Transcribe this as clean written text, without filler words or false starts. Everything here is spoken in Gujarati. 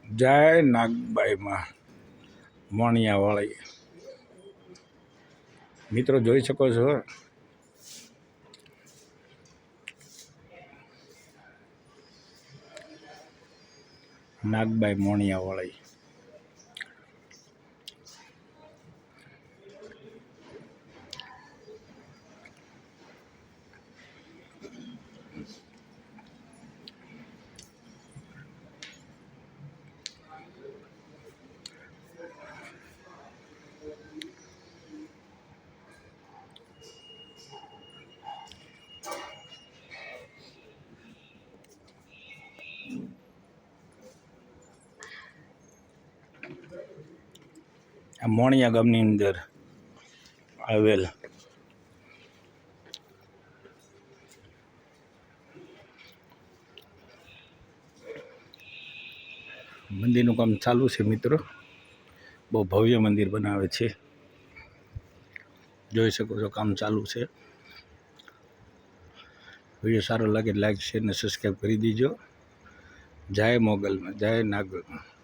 જય નાગબાઈમાં મોણિયાવાળી મિત્રો જોઈ શકો છો. નાગબાઈ મોણિયાવાળી આ મોણિયા ગામની અંદર આવેલ મંદિરનું કામ ચાલુ છે મિત્રો. બહુ ભવ્ય મંદિર બનાવે છે. જોઈ શકો છો કામ ચાલુ છે. વિડીયો સારો લાગે લાઈક શેર ને સબસ્ક્રાઈબ કરી દીજો. જય મોગલમાં, જય નાગલમાં.